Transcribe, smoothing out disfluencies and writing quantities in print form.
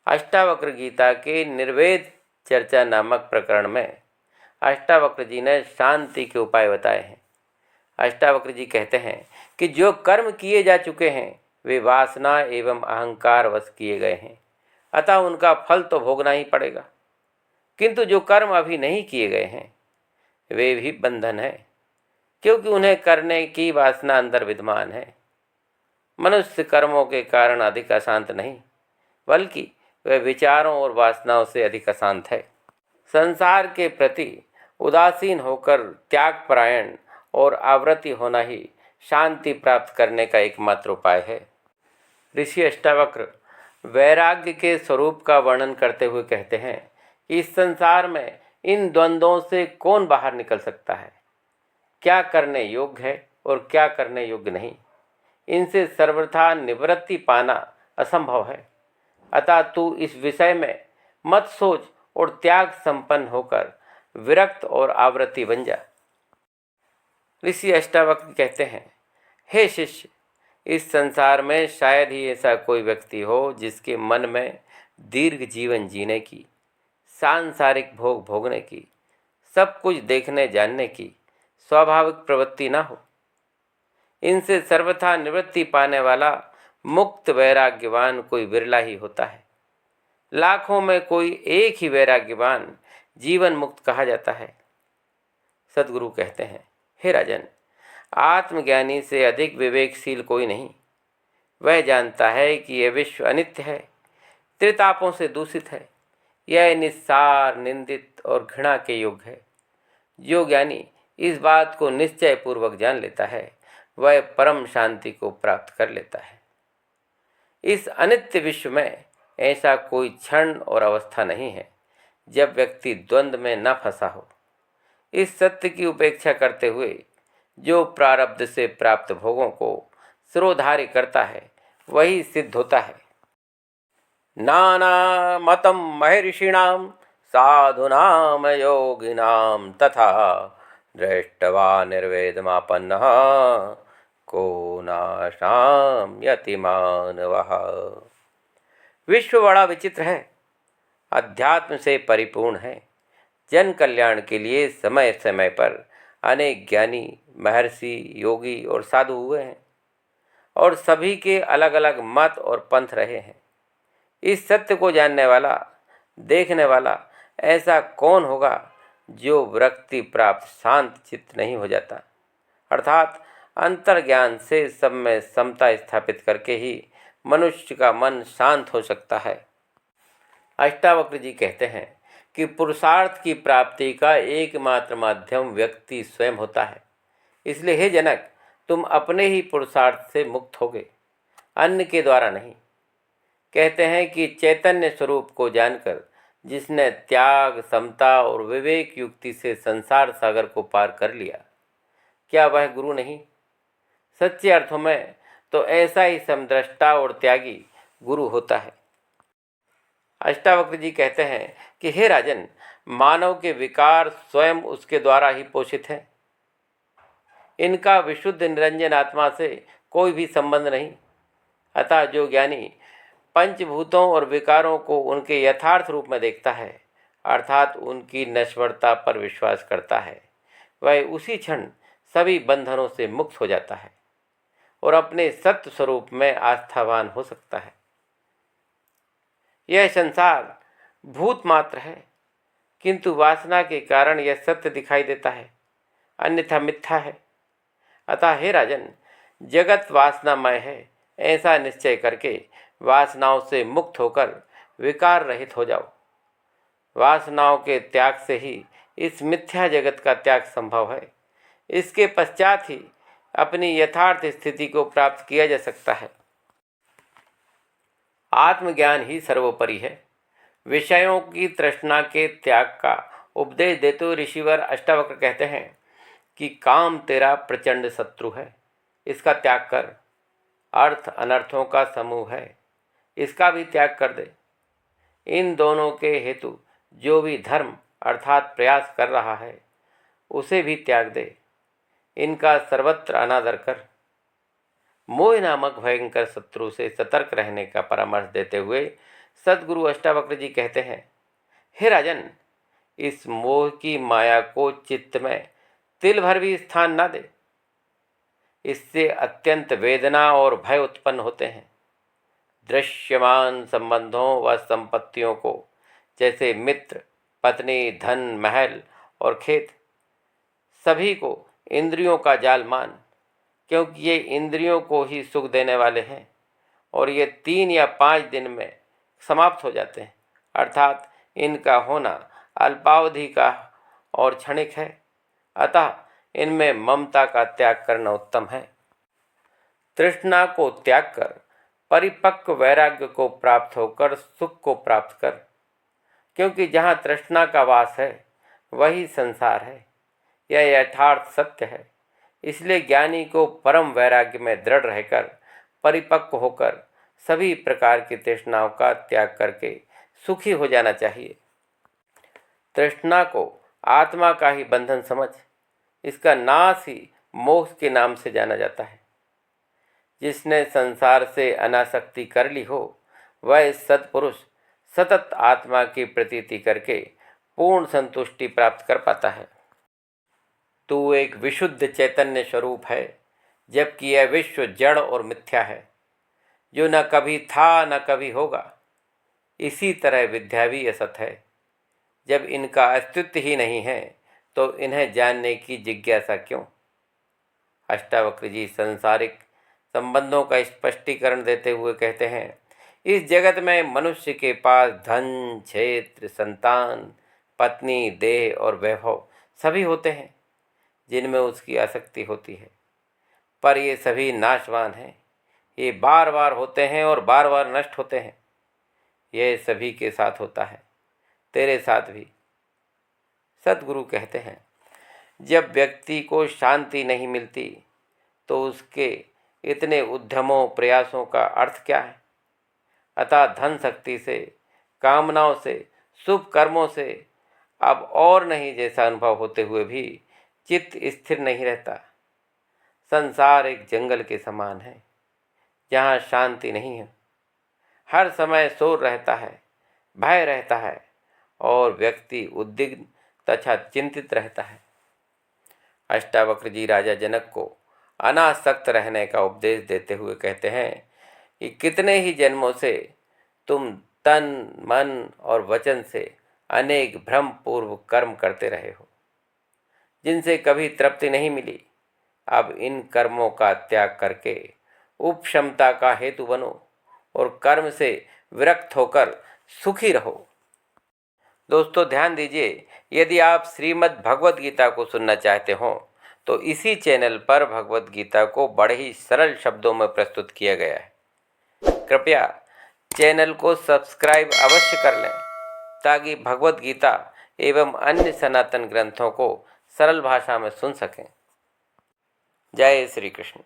अष्टावक्र गीता के निर्वेद चर्चा नामक प्रकरण में अष्टावक्र जी ने शांति के उपाय बताए हैं। अष्टावक्र जी कहते हैं कि जो कर्म किए जा चुके हैं वे वासना एवं अहंकार वश किए गए हैं, अतः उनका फल तो भोगना ही पड़ेगा। किंतु जो कर्म अभी नहीं किए गए हैं वे भी बंधन है, क्योंकि उन्हें करने की वासना अंदर विद्यमान है। मनुष्य कर्मों के कारण अधिक अशांत नहीं, बल्कि वह विचारों और वासनाओं से अधिक अशांत है। संसार के प्रति उदासीन होकर त्यागपरायण और आवृत्ति होना ही शांति प्राप्त करने का एकमात्र उपाय है। ऋषि अष्टावक्र वैराग्य के स्वरूप का वर्णन करते हुए कहते हैं कि इस संसार में इन द्वंद्वों से कौन बाहर निकल सकता है, क्या करने योग्य है और क्या करने योग्य नहीं। इनसे सर्वथा निवृत्ति पाना असंभव है। अतः तू इस विषय में मत सोच और त्याग संपन्न होकर विरक्त और आवृत्ति बन जा। ऋषि अष्टावक्र कहते हैं, हे शिष्य, इस संसार में शायद ही ऐसा कोई व्यक्ति हो जिसके मन में दीर्घ जीवन जीने की, सांसारिक भोग भोगने की, सब कुछ देखने जानने की स्वाभाविक प्रवृत्ति ना हो। इनसे सर्वथा निवृत्ति पाने वाला मुक्त वैराग्यवान कोई विरला ही होता है। लाखों में कोई एक ही वैराग्यवान जीवन मुक्त कहा जाता है। सद्गुरु कहते हैं, हे राजन, आत्मज्ञानी से अधिक विवेकशील कोई नहीं। वह जानता है कि यह विश्व अनित्य है, त्रितापों से दूषित है, यह निस्सार, निंदित और घृणा के योग्य है। जो ज्ञानी इस बात को निश्चय पूर्वक जान लेता है वह परम शांति को प्राप्त कर लेता है। इस अनित्य विश्व में ऐसा कोई क्षण और अवस्था नहीं है जब व्यक्ति द्वंद्व में न फंसा हो। इस सत्य की उपेक्षा करते हुए जो प्रारब्ध से प्राप्त भोगों को सिरोधार्य करता है वही सिद्ध होता है। नाना मतम महर्षिणाम साधुनाम योगिनाम तथा दृष्टवा निर्वेदमापन्नः को नाशाम यति मानवः। विश्व बड़ा विचित्र है, अध्यात्म से परिपूर्ण है। जन कल्याण के लिए समय समय पर अनेक ज्ञानी, महर्षि, योगी और साधु हुए हैं और सभी के अलग अलग मत और पंथ रहे हैं। इस सत्य को जानने वाला, देखने वाला ऐसा कौन होगा जो विरक्ति प्राप्त शांत चित्त नहीं हो जाता, अर्थात अंतर्ज्ञान से सब में समता स्थापित करके ही मनुष्य का मन शांत हो सकता है। अष्टावक्र जी कहते हैं कि पुरुषार्थ की प्राप्ति का एकमात्र माध्यम व्यक्ति स्वयं होता है। इसलिए हे जनक, तुम अपने ही पुरुषार्थ से मुक्त होगे, अन्य के द्वारा नहीं। कहते हैं कि चैतन्य स्वरूप को जानकर जिसने त्याग, समता और विवेक युक्ति से संसार सागर को पार कर लिया, क्या वह गुरु नहीं? सच्चे अर्थों में तो ऐसा ही समदृष्टा और त्यागी गुरु होता है। अष्टावक्र जी कहते हैं कि हे राजन, मानव के विकार स्वयं उसके द्वारा ही पोषित हैं। इनका विशुद्ध निरंजन आत्मा से कोई भी संबंध नहीं। अतः जो ज्ञानी पंचभूतों और विकारों को उनके यथार्थ रूप में देखता है, अर्थात उनकी नश्वरता पर विश्वास करता है, वह उसी क्षण सभी बंधनों से मुक्त हो जाता है और अपने सत्य स्वरूप में आस्थावान हो सकता है। यह संसार भूत मात्र है, किंतु वासना के कारण यह सत्य दिखाई देता है, अन्यथा मिथ्या है। अतः हे राजन, जगत वासनामय है, ऐसा निश्चय करके वासनाओं से मुक्त होकर विकार रहित हो जाओ। वासनाओं के त्याग से ही इस मिथ्या जगत का त्याग संभव है। इसके पश्चात ही अपनी यथार्थ स्थिति को प्राप्त किया जा सकता है। आत्मज्ञान ही सर्वोपरि है। विषयों की तृष्णा के त्याग का उपदेश देते हुए ऋषिवर अष्टावक्र कहते हैं कि काम तेरा प्रचंड शत्रु है, इसका त्याग कर। अर्थ अनर्थों का समूह है, इसका भी त्याग कर दे। इन दोनों के हेतु जो भी धर्म अर्थात प्रयास कर रहा है उसे भी त्याग दे। इनका सर्वत्र अनादर कर। मोह नामक भयंकर शत्रु से सतर्क रहने का परामर्श देते हुए सदगुरु अष्टावक्र जी कहते हैं, हे राजन, इस मोह की माया को चित्त में तिल भर भी स्थान ना दे। इससे अत्यंत वेदना और भय उत्पन्न होते हैं। दृश्यमान संबंधों व संपत्तियों को, जैसे मित्र, पत्नी, धन, महल और खेत, सभी को इंद्रियों का जाल मान, क्योंकि ये इंद्रियों को ही सुख देने वाले हैं और ये 3 या 5 दिन में समाप्त हो जाते हैं, अर्थात इनका होना अल्पावधि का और क्षणिक है। अतः इनमें ममता का त्याग करना उत्तम है। तृष्णा को त्याग कर परिपक्व वैराग्य को प्राप्त होकर सुख को प्राप्त कर, क्योंकि जहाँ तृष्णा का वास है वही संसार है, यह यथार्थ सत्य है। इसलिए ज्ञानी को परम वैराग्य में दृढ़ रहकर परिपक्व होकर सभी प्रकार की तृष्णाओं का त्याग करके सुखी हो जाना चाहिए। तृष्णा को आत्मा का ही बंधन समझ, इसका नाश ही मोक्ष के नाम से जाना जाता है। जिसने संसार से अनासक्ति कर ली हो, वह सत्पुरुष सतत आत्मा की प्रतीति करके पूर्ण संतुष्टि प्राप्त कर पाता है। तू एक विशुद्ध चैतन्य स्वरूप है, जबकि यह विश्व जड़ और मिथ्या है, जो न कभी था न कभी होगा। इसी तरह विद्या भी असत है। जब इनका अस्तित्व ही नहीं है तो इन्हें जानने की जिज्ञासा क्यों। अष्टावक्र जी सांसारिक संबंधों का स्पष्टीकरण देते हुए कहते हैं, इस जगत में मनुष्य के पास धन, क्षेत्र, संतान, पत्नी, देह और वैभव सभी होते हैं जिनमें उसकी आसक्ति होती है, पर ये सभी नाशवान हैं। ये बार बार होते हैं और बार बार नष्ट होते हैं। यह सभी के साथ होता है, तेरे साथ भी। सदगुरु कहते हैं, जब व्यक्ति को शांति नहीं मिलती तो उसके इतने उद्यमों प्रयासों का अर्थ क्या है। अतः धन शक्ति से, कामनाओं से, शुभ कर्मों से अब और नहीं जैसा अनुभव होते हुए भी चित्त स्थिर नहीं रहता। संसार एक जंगल के समान है, जहाँ शांति नहीं है। हर समय शोर रहता है, भय रहता है और व्यक्ति उद्विग्न तथा चिंतित रहता है। अष्टावक्र जी राजा जनक को अनासक्त रहने का उपदेश देते हुए कहते हैं कि कितने ही जन्मों से तुम तन, मन और वचन से अनेक भ्रम पूर्व कर्म करते रहे हो, जिनसे कभी तृप्ति नहीं मिली। अब इन कर्मों का त्याग करके उपशमता का हेतु बनो और कर्म से विरक्त होकर सुखी रहो। दोस्तों ध्यान दीजिए, यदि आप श्रीमद् भगवद गीता को सुनना चाहते हो तो इसी चैनल पर भगवद गीता को बड़े ही सरल शब्दों में प्रस्तुत किया गया है। कृपया चैनल को सब्सक्राइब अवश्य कर लें, ताकि भगवद गीता एवं अन्य सनातन ग्रंथों को सरल भाषा में सुन सकें। जय श्री कृष्ण।